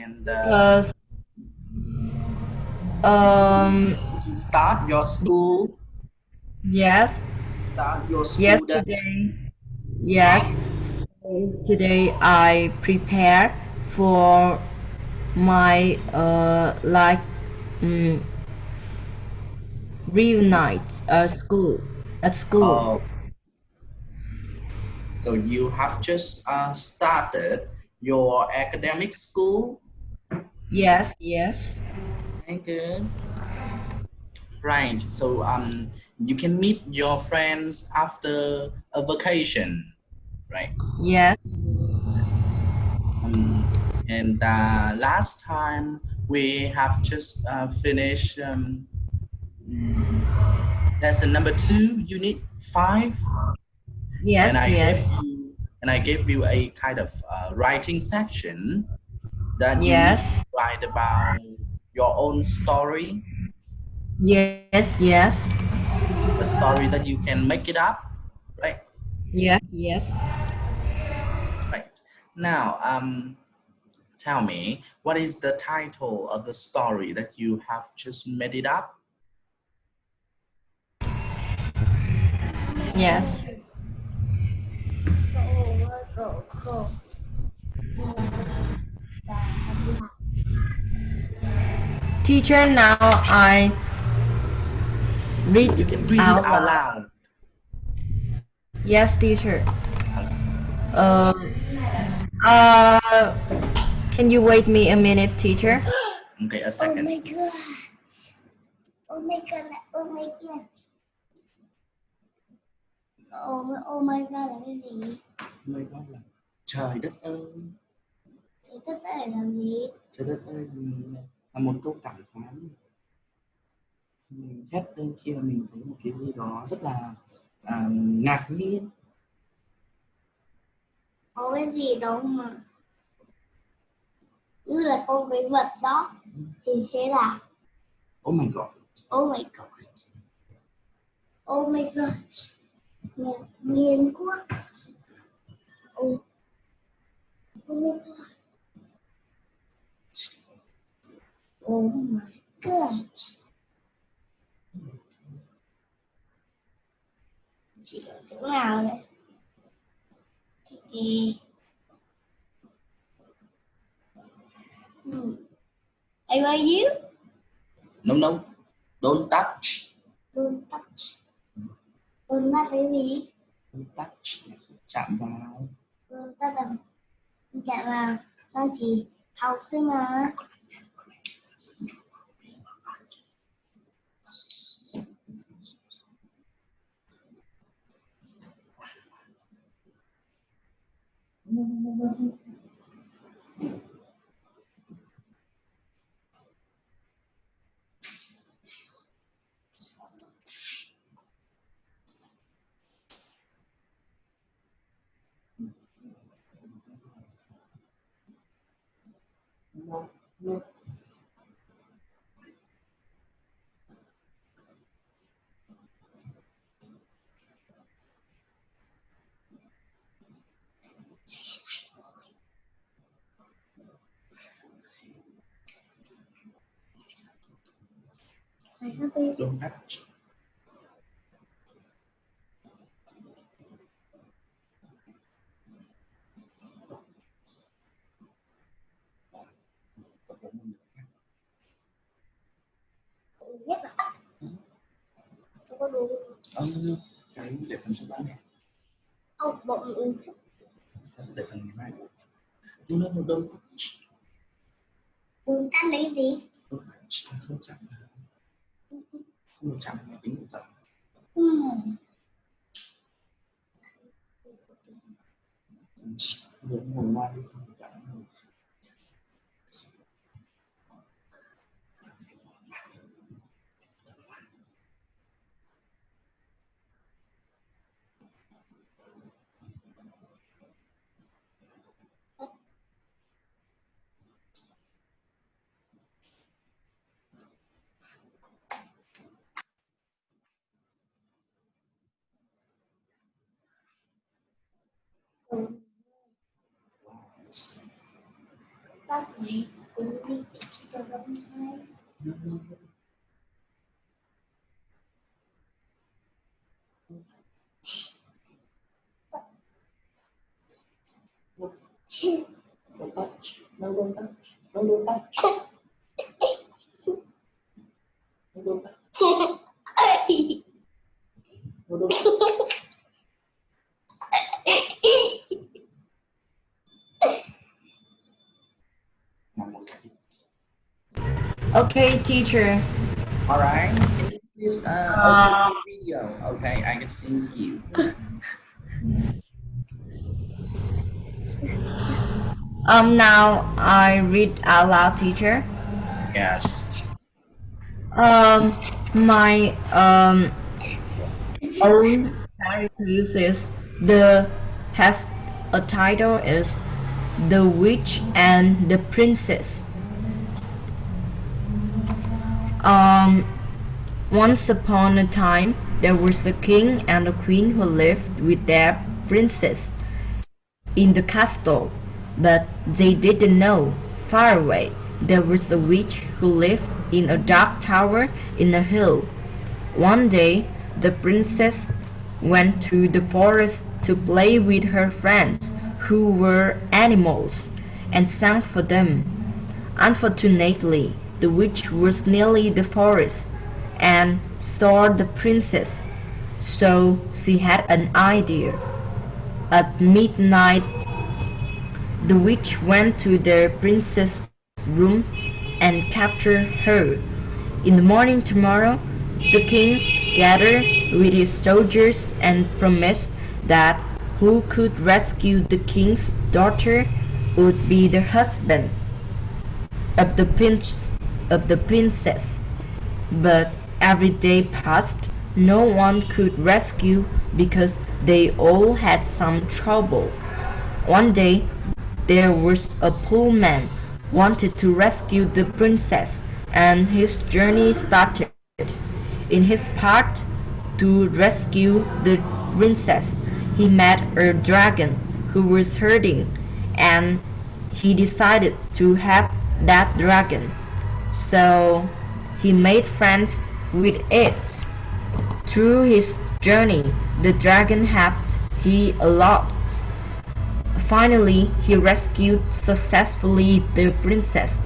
And Because um you start your school. yes, Start your school that. yesterday, yes, today I prepare for my like um, reunite school at school. Oh, so you have just started your academic school. Yes, yes, Very good. Right. So you can meet your friends after a vacation, right? yes, Um, and last time we have just finished mm, lesson number 2, unit 5, and yes, yes, I gave you a kind of writing section that you need yes, to write about your own story, yes, yes, a story that you can make it up, right? yes, yes. Right. Now, tell me, what is the title of the story that you have just made it up? Yes. Teacher, now I read You can read it out out loud. loud. Yes, teacher. Okay. Um, uh, can you wait me a minute, teacher? Okay, a Oh second. my god. Oh my god. Oh my god. Oh my god là cái gì? My God là trời đất ơi. Trời đất ơi là gì? Trời đất ơi là một câu cảm thán mình hét lên khi mà mình thấy một cái gì đó rất là ngạc nhiên. Có cái gì đó mà như là con cái vật đó thì sẽ là Oh my God. oh my god. Oh my god. Ngạc nhiên quá. Oh, oh my god. Oh my god. Chị ở chỗ nào đấy? Thì I love you. No, no. Don't touch. Don't touch. Don't touch cái gì? Don't touch. Chạm vào. Don't touch là chạm vào. Con chỉ học thôi mà. No, no. I have a Don't touch. biết à? Tôi có đủ Cái để phần số bán này. ông bỗng Để phần ngày mai. No, no, no, don't touch. tương tác lấy gì? Don't touch. Không chạm vào. Không được chạm vào tính của tập. Đúng ngồi ngoài đi không được chạm vào. Tác này Can you repeat it one time? No, no, no, don't touch. No, don't touch. No, don't touch. No, don't touch. No, don't touch. Okay, teacher. All right. Can you please open Um, the video? Okay, I can see you. now I read out loud, teacher. Yes. Um, my own character uses the has a title is The Witch and the Princess. Um, Once upon a time, there was a king and a queen who lived with their princess in the castle, but they didn't know. Far away, there was a witch who lived in a dark tower in a hill. One day, the princess went to the forest to play with her friends, who were animals, and sang for them. Unfortunately, the witch was nearly the forest and saw the princess, so she had an idea. At midnight, the witch went to the princess's room and captured her. In the morning tomorrow, the king gathered with his soldiers and promised that who could rescue the king's daughter would be the husband of the princess. But every day passed, no one could rescue because they all had some trouble. One day, there was a poor man wanted to rescue the princess, and his journey started. In his path to rescue the princess, he met a dragon who was hurting, and he decided to help that dragon. So he made friends with it. Through his journey, the dragon helped he a lot. Finally, he rescued successfully the princess,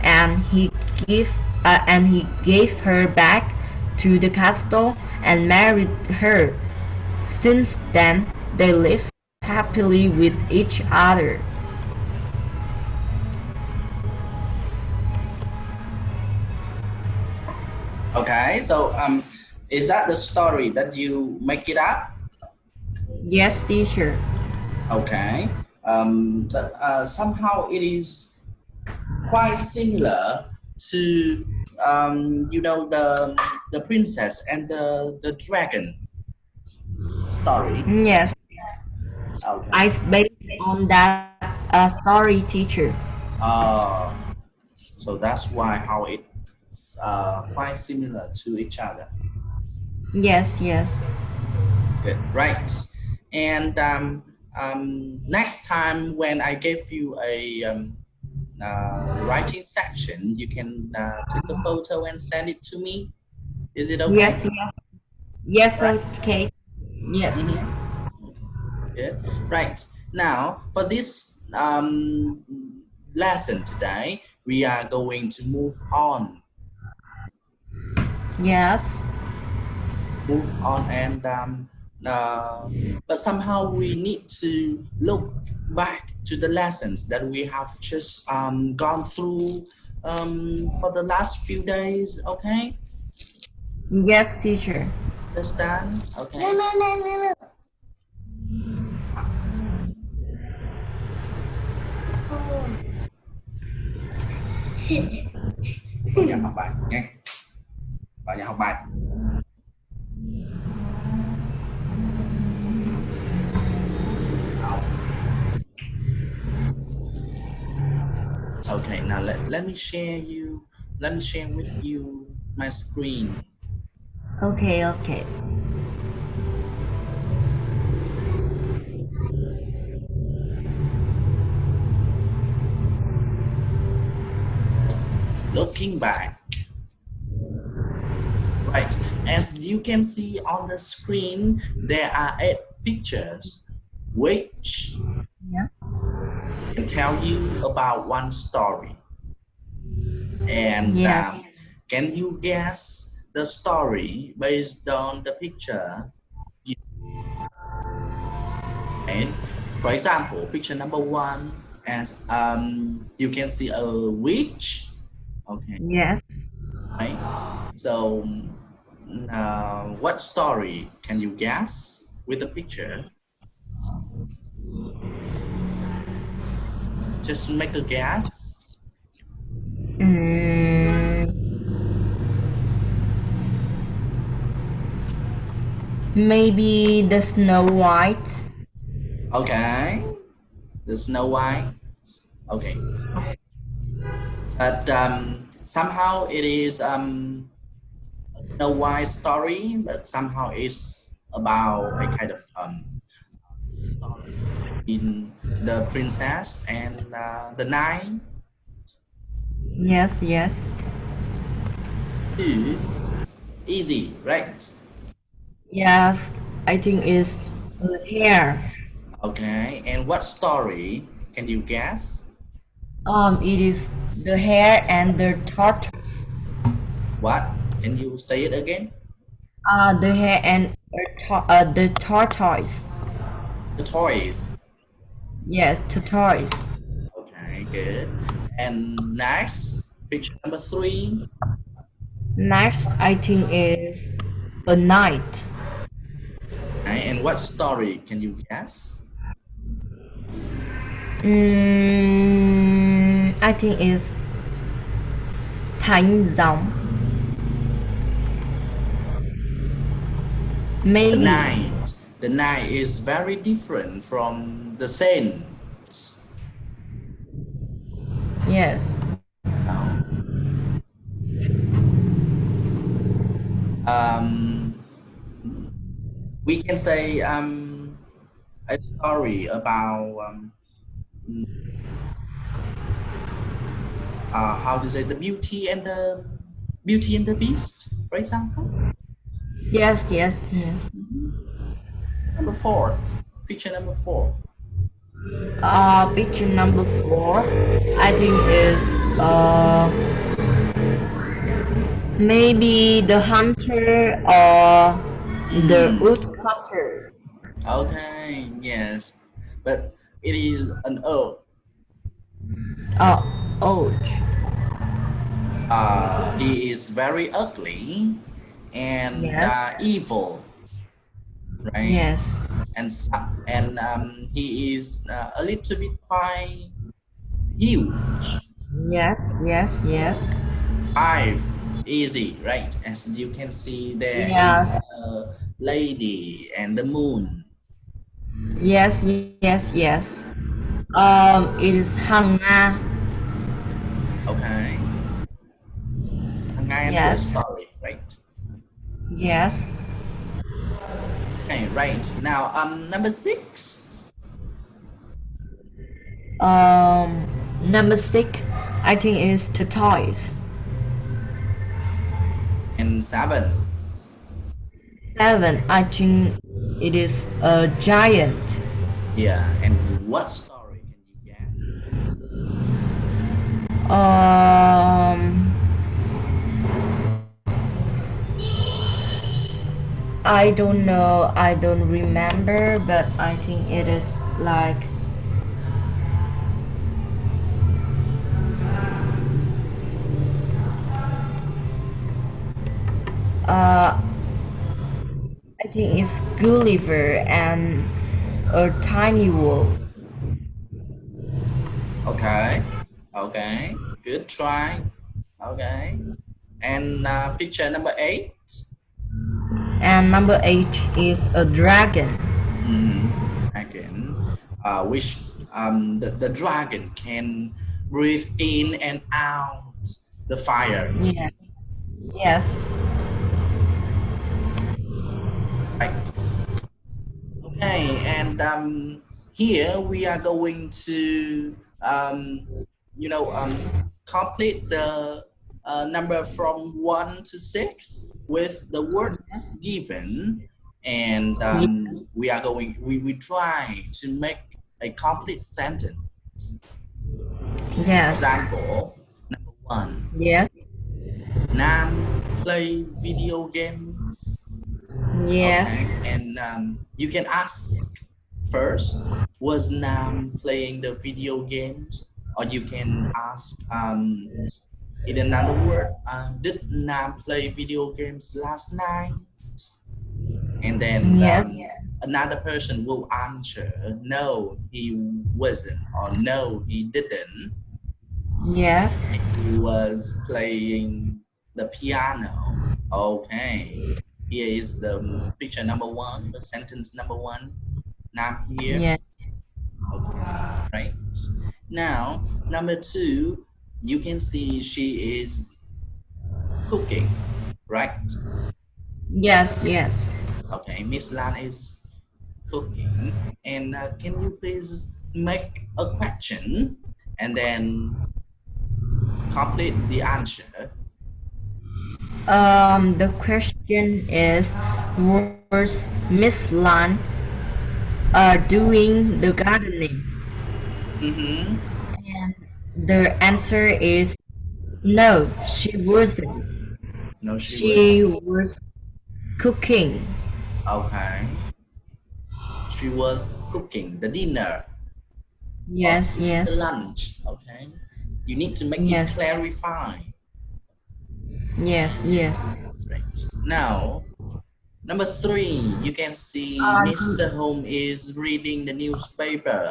and he gave her back to the castle and married her. Since then, they live happily with each other. Okay, so is that the story that you make it up? Yes, teacher. Okay, but somehow it is quite similar to the princess and the dragon story. Yes, Okay. I based on that story, teacher. Uh, so that's why how it's quite similar to each other. Yes, yes. Good, right. And next time when I give you a writing section, you can take a photo and send it to me. Is it okay? Yes, yes. Yes, Right. okay. Yes, Mm-hmm. yes. Good. Right. Now, for this lesson today, we are going to move on. Yes. Move on and but somehow we need to look back to the lessons that we have just gone through for the last few days. Okay, Yes, teacher. understand? No, Okay. no, no, no, no. Oh. Vào nhà học bài nghe, vào nhà học bài. Okay, now let me share with you my screen. Okay, okay. Looking back, right? As you can see on the screen, there are 8 pictures, which Yeah. can tell you about one story. And Yes. can you guess the story based on the picture? You made? For example, picture number one, as you can see a witch. Okay, Yes. right. So, what story can you guess with the picture? Just make a guess. Mm, maybe the Snow White. Okay, the Snow White. Okay, but somehow it is a Snow White story, but somehow it's about a kind of story between the princess and the knight. Yes, yes. Too easy, right? Yes, I think it's the hair. Okay, and what story can you guess? It is the hare and the tortoise. What? Can you say it again? The hare and the tortoise. The toys. Yes, tortoise. Okay, good. And next, picture number three. Next, I think is a knight. Okay, and what story can you guess? I think is thánh giống. The Maybe. night. The night is very different from the saint. Yes. Now, um, we can say a story about how to say the Beauty and the Beast, for example. Yes, yes, yes. Number four, picture number four. Picture number four, I think is maybe the hunter or the Mm, woodcutter. okay, yes, but it is an oak. Oh, He is very ugly and yes, evil, right? yes, And he is a little bit quite huge. yes, yes, yes, 5 easy, right? As you can see, there is yes, a lady and the moon. yes, yes, yes. It is Hanga. Okay, and the Yes, story, right? yes. Okay, right now, number 6 Number six, I think is the toys. and 7. Seven, I think it is a giant. Yeah, and what story can you guess? Um, I don't know. I don't remember, but I think it is like uh, I think it's Gulliver and a tiny wolf. Okay, okay, good try. Okay, and picture number 8. And number eight is a dragon. Dragon, which the dragon can breathe in and out the fire. Yeah. Yes. Right. Okay, and here we are going to complete the number from 1 to 6 with the words given, and we try to make a complete sentence. Yes. Example number one: Yes. Nam play video games. Yes. Okay, and you can ask first, was Nam playing the video games? Or you can ask in another word, did Nam play video games last night? And then Yes. another person will answer, no, he wasn't, or no, he didn't. Yes. He was playing the piano. Okay. Here is the picture number one, the sentence number one. Nam here. Yes. Okay, right. Now, number two, you can see she is cooking, right? Yes. Yes. Okay, Miss Lan is cooking. And can you please make a question and then complete the answer? The question is, was Miss Lan doing the gardening? Mm-hmm. The answer is no, she wasn't. No, she was. She was cooking. Okay. She was cooking the dinner or Yes, cooking the yes, lunch. Okay. You need to make it yes, clarify. yes, yes. Right. Now, number three, you can see Um, Mr. Home is reading the newspaper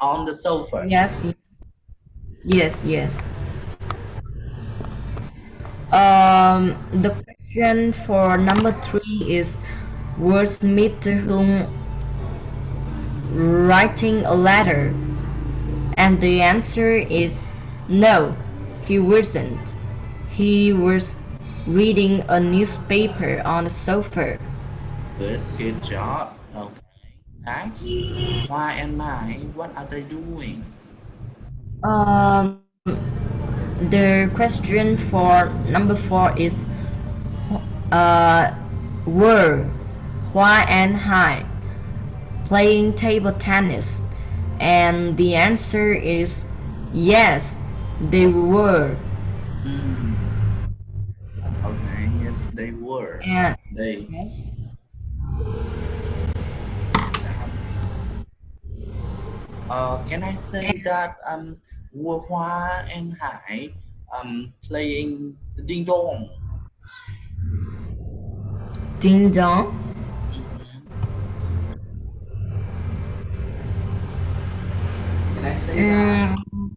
on the sofa. yes, yes, yes. The question for number three is, was Mr. Hung writing a letter? And the answer is no, he wasn't. He was reading a newspaper on the sofa. Good job. Okay. Next. Why and my, what are they doing? Um, the question for number four is uh, were Hua and Hai playing table tennis? And the answer is yes, they were. Mm, okay. Yes, they were. And They yes, um, can I say that Wu Hua and Hai playing ding dong? ding dong. Mhm. Can I say that? Mm,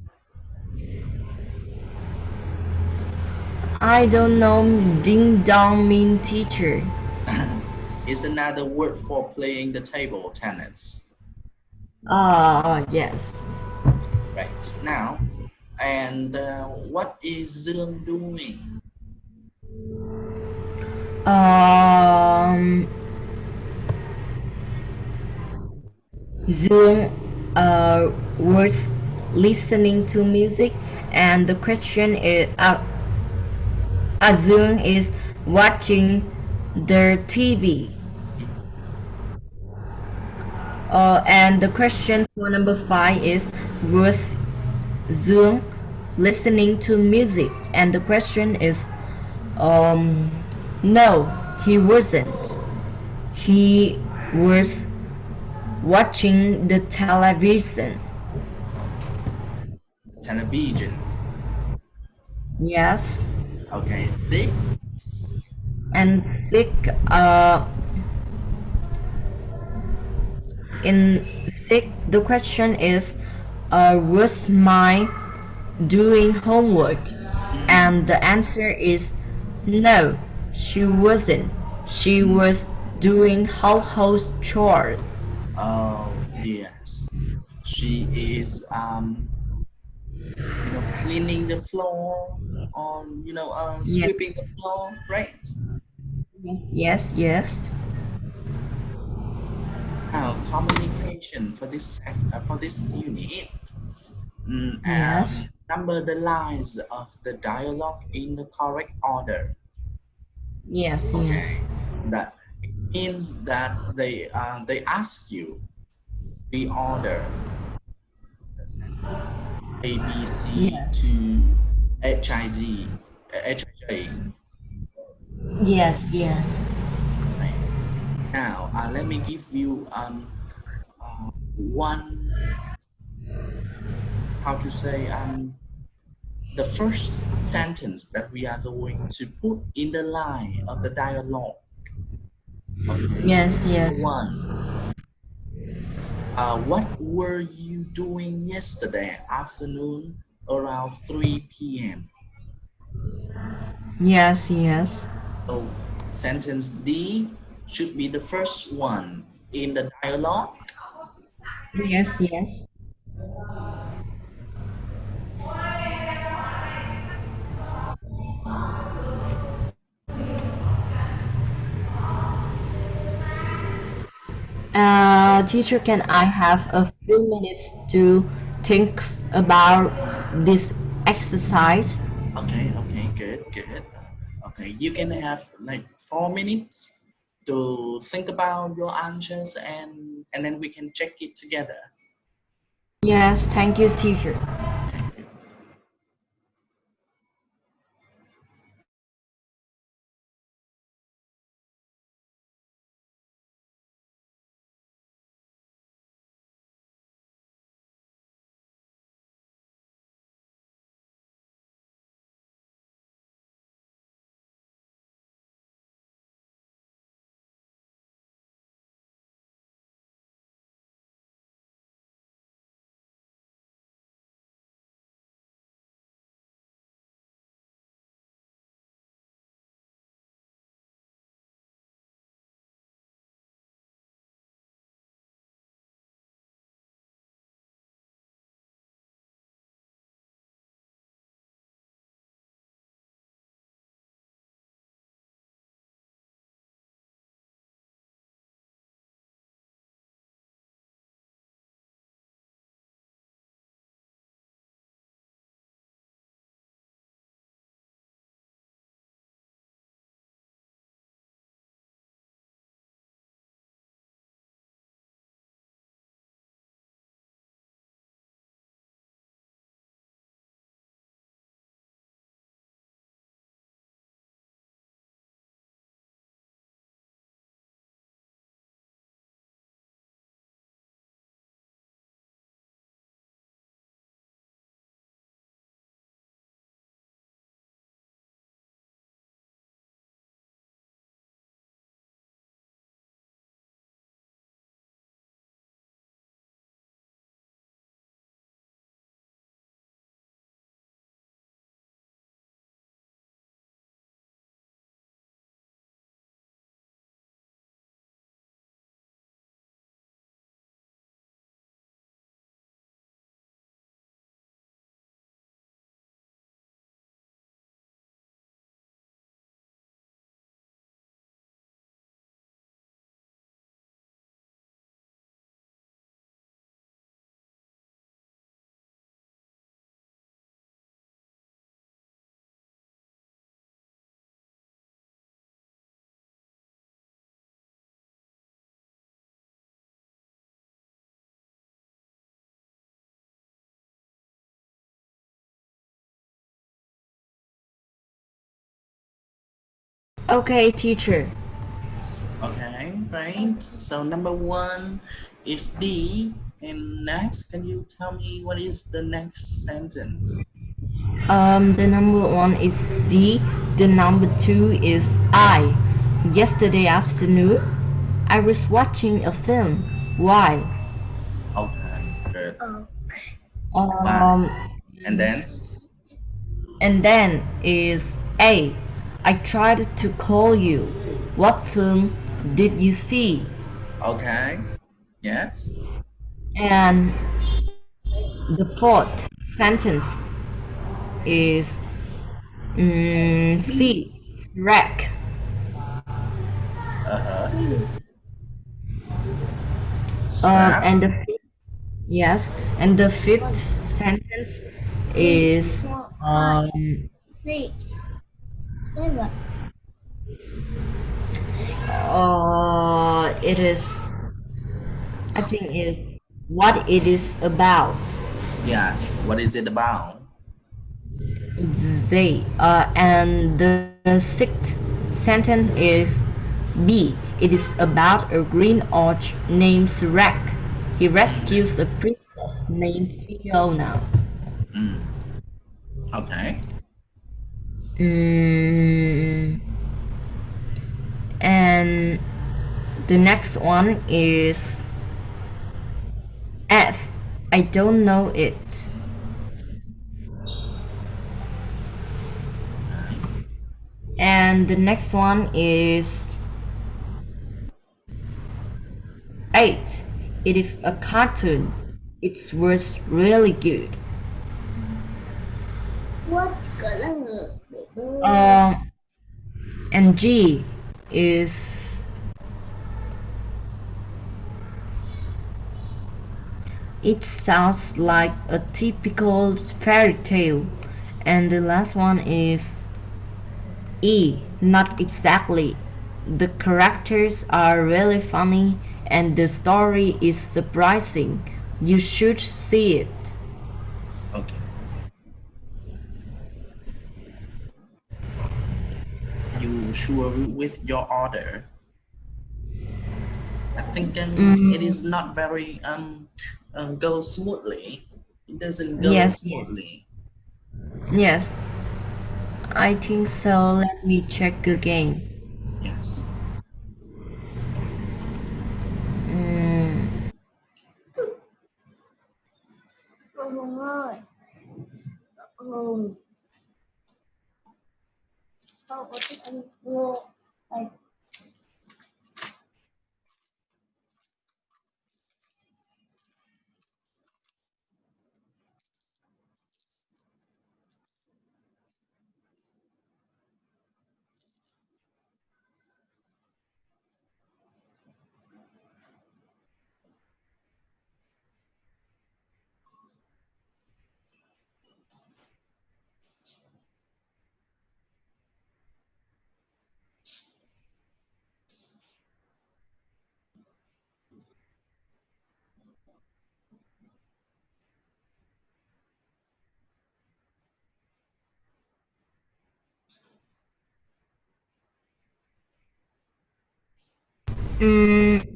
I don't know. Ding dong mean teacher. Is another word for playing the table tennis. Yes. Right now, and what is Dương doing? Um, Zoom was listening to music, and the question is, Zoom is watching the TV. And the question for number five is, was Zoom listening to music? And the question is, um, no, he wasn't. He was watching the television. Television. Yes. Okay, six. And sick, in sick, the question is, was my doing homework? Mm. And the answer is no, she wasn't. She Mm. was doing household chores. Oh yes, she is cleaning the floor, on Yes, sweeping the floor, right? yes, yes, yes. Now communication for this for this unit. Yes. number the lines of the dialogue in the correct order. Yes, yes. Okay, that it means that they ask you reorder the sentence A B C Yes. to HIJ. Yes, yes. Right. Now, let me give you one, how to say, the first sentence that we are going to put in the line of the dialogue. Okay. Yes, Number yes. one, what were you doing yesterday afternoon around 3 p.m.? Yes, yes. So, sentence D should be the first one in the dialogue. Yes, yes. Teacher, can I have a few minutes to think about this exercise? Okay, okay, good, good. Okay, you can have like 4 minutes to think about your answers, and then we can check it together. Yes, thank you, teacher. Okay, good. Okay, teacher. Okay, right. So number one is D, and next, can you tell me what is the next sentence? The number one is D. The number two is I. Yesterday afternoon, I was watching a film. Why? Okay, good. Oh, Why? Um, And then, and then is A. I tried to call you. What film did you see? okay, yes. And the fourth sentence is C. Wreck. Uh huh. Um, Strap. and the Yes, and the fifth sentence three, is four, five, um six, seven. it is, I think is what it is about. Yes. What is it about? Z. And the sixth sentence is B. It is about a green orc named Shrek. He Mm, rescues a princess named Fiona. mm. Okay. Mm, and the next one is F. I don't know it. Okay. And the next one is 8. It is a cartoon. It was really good. What cỡ là người bị ơi. Um, and G is, it sounds like a typical fairy tale. And the last one is E, not exactly. The characters are really funny and the story is surprising. You should see it. Okay. You sure with your order? I think it is not very go smoothly. It doesn't go Yes, yes, smoothly. yes. I think so. Let me check again. Yes. Hùng ơi, Hùng không có thích ăn ngô. Đây,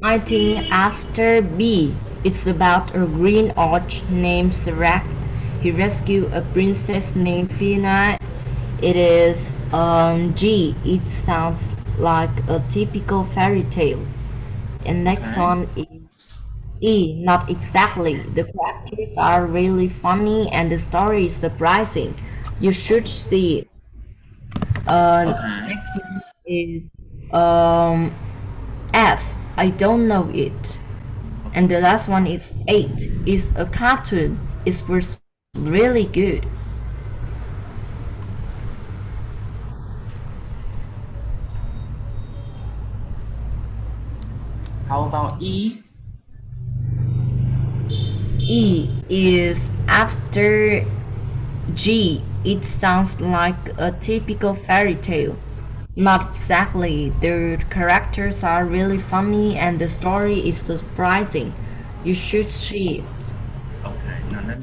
I think after B, it's about a green orc named Serac. He rescued a princess named Fiona. It is G. It sounds like a typical fairy tale. And next Okay. one is E. Not exactly. The characters are really funny and the story is surprising. You should see it. Okay. Next one is um, F. I don't know it. And the last one is 8. It's a cartoon. It was really good. How about E? E is after G. It sounds like a typical fairy tale. Not exactly. The characters are really funny and the story is surprising. You should see it. Okay. Now let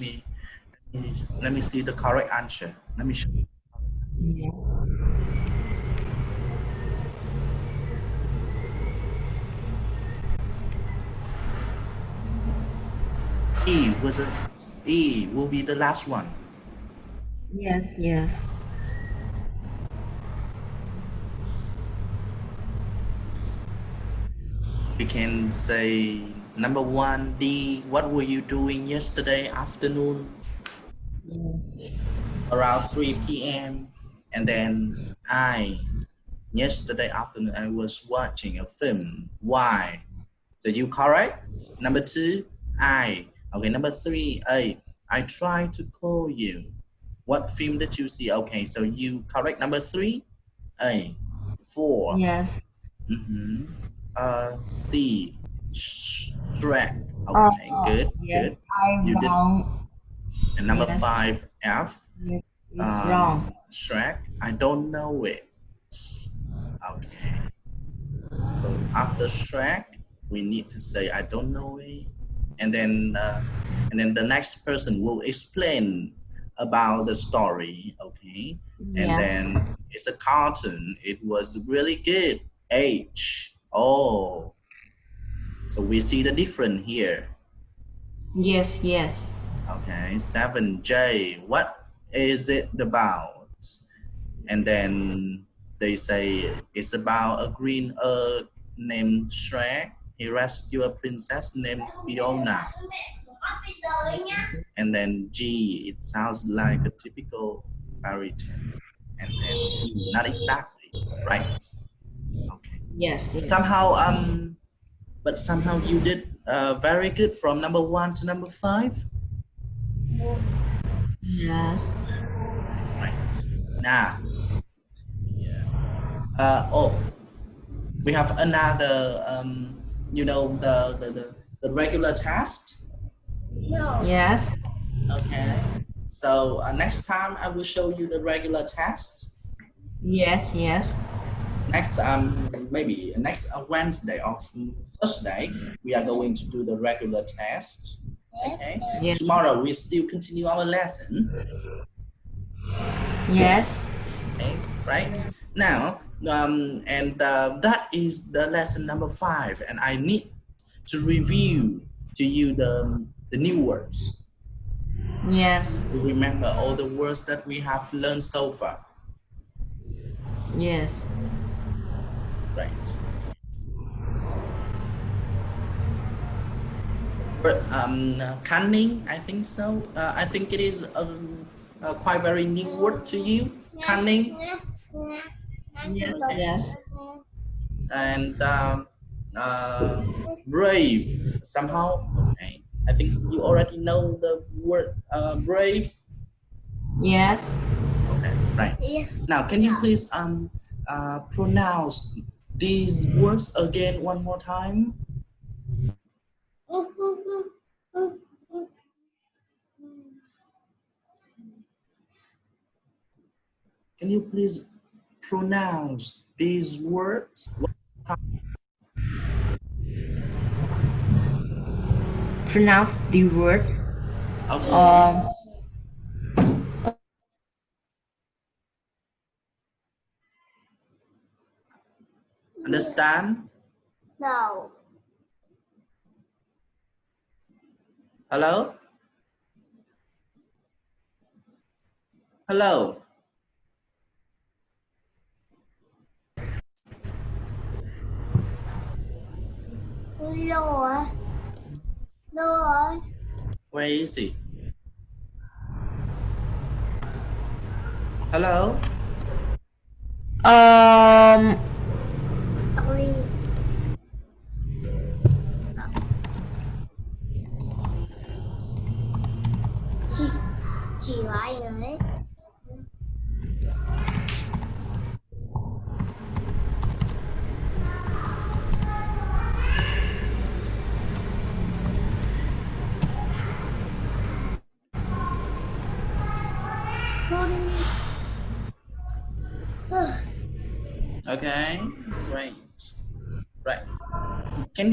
me see the correct answer. Let me show you. Yes. E was a E will be the last one. Yes, yes. We can say number one, D. What were you doing yesterday afternoon Yes. around 3 p.m.? And then I, yesterday afternoon, I was watching a film. Why? So you correct. Number two, I. Okay, number three, A. I tried to call you. What film did you see? Okay, so you correct number three, A. Four. Yes. Mm-hmm. C. Shrek. Okay, good, Yes, good. I You did wrong. And number Yes. five, F. Yes. It's wrong. Shrek. I don't know it. Okay. So after Shrek, we need to say I don't know it, and then the next person will explain about the story. Okay. And Yes. then it's a cartoon. It was really good. H. Oh, so we see the difference here. Yes. Yes. Okay. 7J. What is it about? And then they say it's about a green earth named Shrek. He rescued a princess named Fiona. And then G, it sounds like a typical fairy tale. And then E, not exactly, right? Okay. Yes. Yes. Somehow, but somehow you did very good from number one to number five. Yes. Right. Now, oh, we have another, the regular test. No. Yes. Okay. So next time I will show you the regular test. Yes. Yes. Next maybe next Wednesday or Thursday we are going to do the regular test. Yes. Okay. Yes. Tomorrow we still continue our lesson. Yes. Okay. Right. Now and that is the lesson number 5, and I need to review to you the new words. Yes. Remember all the words that we have learned so far. Yes. Right. Word cunning, I think so. I think it is quite very new word to you. Cunning. Yes. Yes. And brave somehow. Okay. I think you already know the word brave. Yes. Okay, right. Yes. Now, can you please pronounce these words again one more time? Can you please pronounce these words? Pronounce the words. Okay. Understand? No. Hello? Hello? Lord. Lord. Where is he? Hello? Um. Sorry. Chị chị lại rồi đấy. Sorry. Okay, great. Right. Can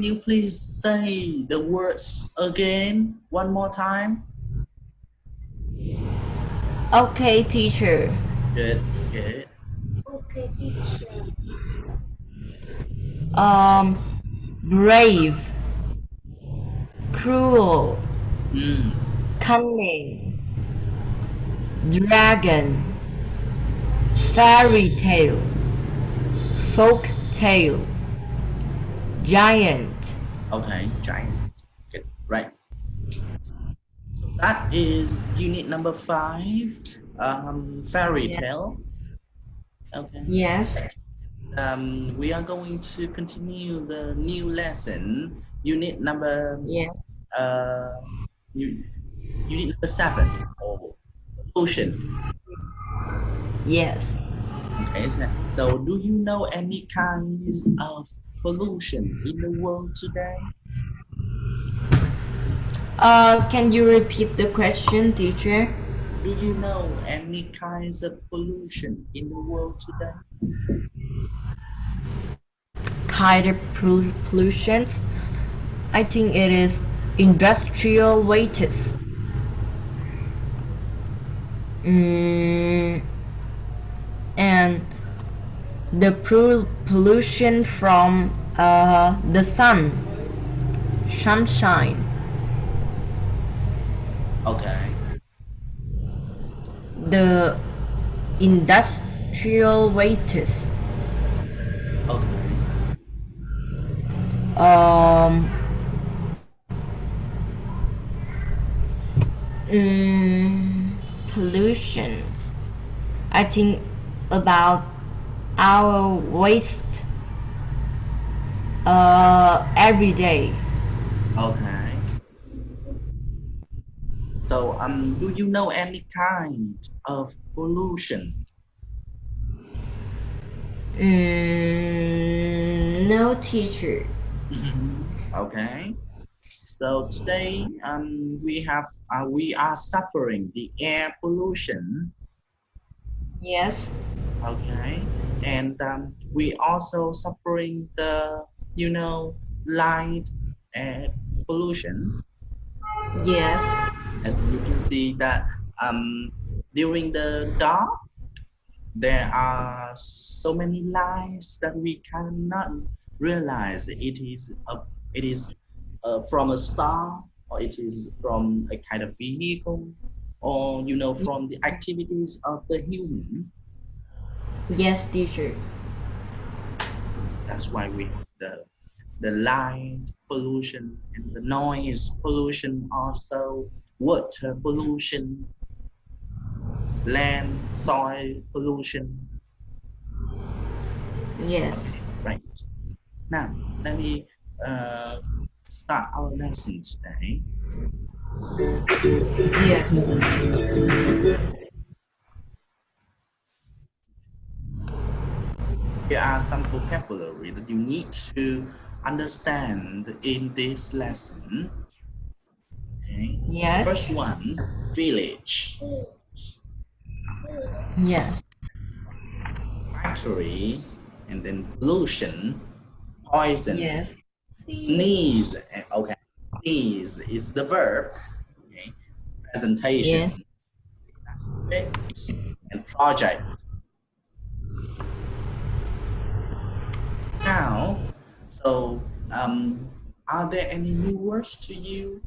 you please say the words again one more time? Okay, teacher. Good, good. Okay, teacher. Um. Brave. Cruel. Mm, Cunning. Dragon. Fairy tale. Folk tale. Giant. okay, giant. Good, right. So that is unit number 5, fairy Yeah. tale. Okay. Yes. We are going to continue the new lesson, unit number Yeah. uh, u- unit number 7, or pollution. Yes. Okay, so do you know any kinds of pollution in the world today? Can you repeat the question, teacher? Do you know any kinds of pollution in the world today? Kind of pollutions? I think it is industrial wastes. Mm, and the pollution from the sunshine. Okay. The industrial wastes. Okay. Um, pollutions. I think about our waste every day. Okay. So, do you know any kind of pollution? No, teacher. Okay. So today, we are suffering the air pollution. Yes. Okay, and we also suffering the you know light air pollution. Yes. As you can see that during the dark there are so many lights that we cannot realize it is from a star, or it is from a kind of vehicle, or from the activities of the human. Yes, teacher. That's why we have the light pollution and the noise pollution, also water pollution, land soil pollution. Yes. Okay, right. Now, let me uh, start our lesson today. Yes. Here are some vocabulary that you need to understand in this lesson. Okay. First Yes. one, village, Yes. factory, and then pollution, poison, Yes. sneeze. Okay, sneeze is the verb. Okay. Yes. Presentation, illustrate, and project. Now, so are there any new words to you?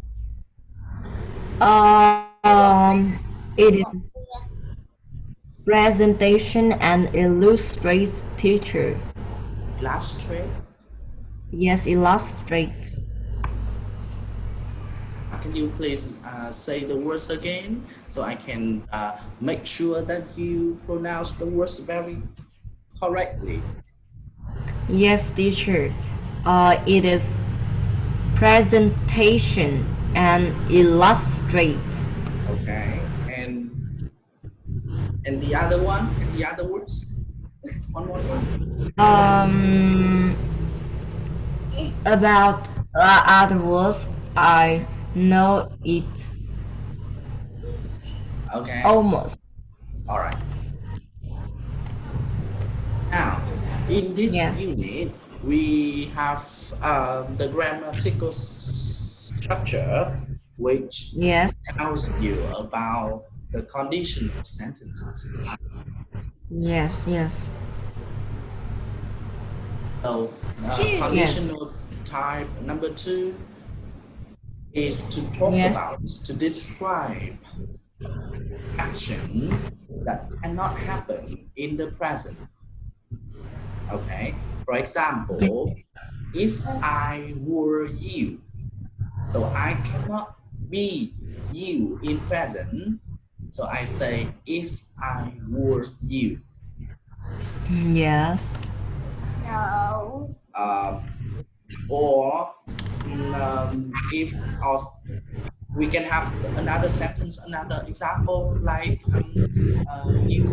It is presentation and illustrates teacher. Illustrate. Yes, illustrate. Can you please say the words again so I can make sure that you pronounce the words very correctly? Yes, teacher. It is presentation and illustrate. Okay, and the other one, and the other words, one more time. Um, about other words, I know it Okay, almost. all right. Now, in this Yes. unit, we have the grammatical structure, which Yes. tells you about the conditional sentences. Yes. Yes. So, Yes. conditional type number two is to talk Yes. about, to describe action that cannot happen in the present. Okay, for example, if I were you, so I cannot be you in present. So I say, if I were you. Yes. No. Or if we can have another sentence, another example, like you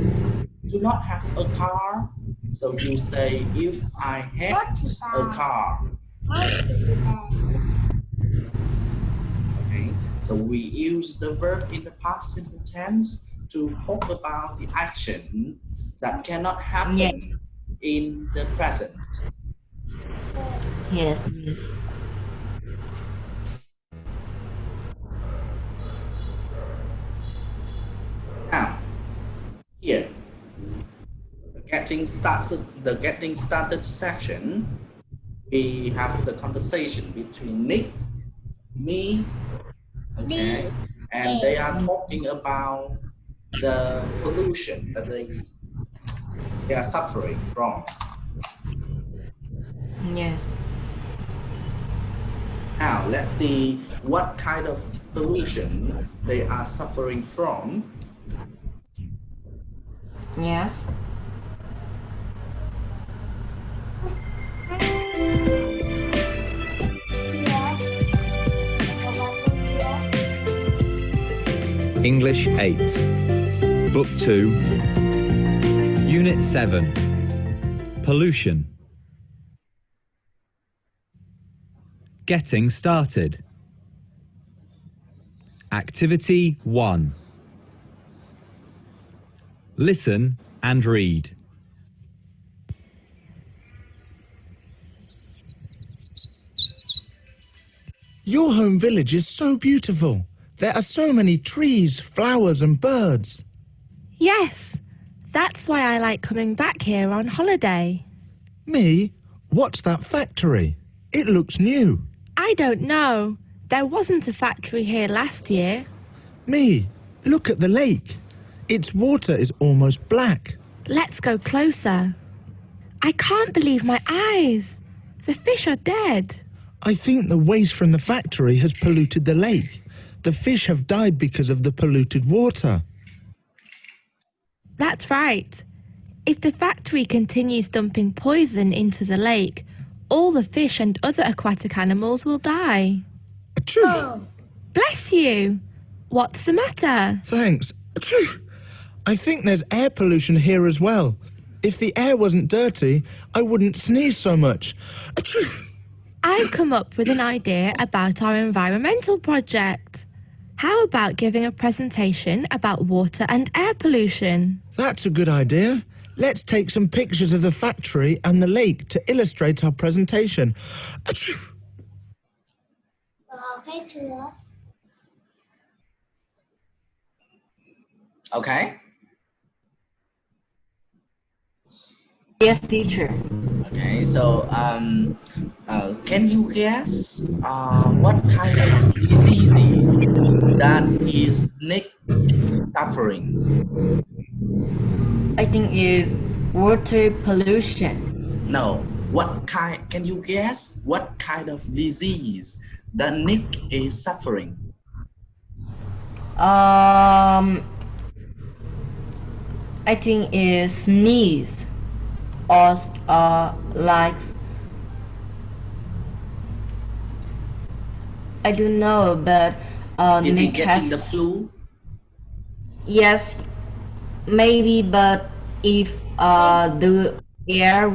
do not have a car. So you say, if I had a car. Okay. So we use the verb in the past simple tense to talk about the action that cannot Yeah. happen in the present. Yes, yes. Now, here, the getting started section, we have the conversation between Nick, me, okay, and they are talking about the pollution that they are suffering from. Yes. Now, let's see what kind of pollution they are suffering from. Yes. English 8, Book 2, Unit 7, Pollution. Getting started. Activity 1. Listen and read. Your home village is so beautiful. There are so many trees, flowers and birds. Yes, that's why I like coming back here on holiday. Me? What's that factory? It looks new. I don't know. There wasn't a factory here last year. Me? Look at the lake. Its water is almost black. Let's go closer. I can't believe my eyes. The fish are dead. I think the waste from the factory has polluted the lake. The fish have died because of the polluted water. That's right. If the factory continues dumping poison into the lake, all the fish and other aquatic animals will die. Achoo! Bless you! What's the matter? Thanks. Achoo! I think there's air pollution here as well. If the air wasn't dirty, I wouldn't sneeze so much. Achoo! I've come up with an idea about our environmental project. How about giving a presentation about water and air pollution? That's a good idea. Let's take some pictures of the factory and the lake to illustrate our presentation. Achoo! Okay? Yes, teacher. Okay, so can you guess what kind of diseases that is Nick suffering? I think is water pollution. No, can you guess what kind of disease that Nick is suffering? I think is sneeze or like I don't know, but Is he Nick getting has the flu? yes, maybe, but if the air